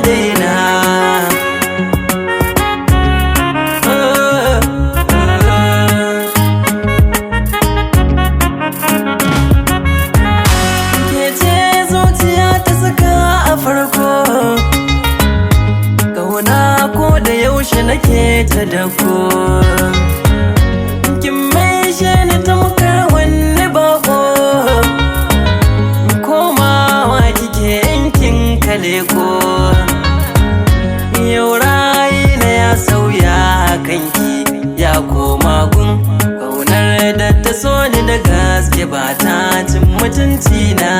daina. Ke ce zuciya ta saka a farko, kauna ko da yaushe nake ta dako. Kin maishe ni tamkar wani bako, komawa kike yankin kaleko. Yau rayi na ya sauya kanki ya koma gun kaunar da ta so ni da gaske ba ta cin mutunci na.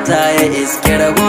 Ta ya iske rabo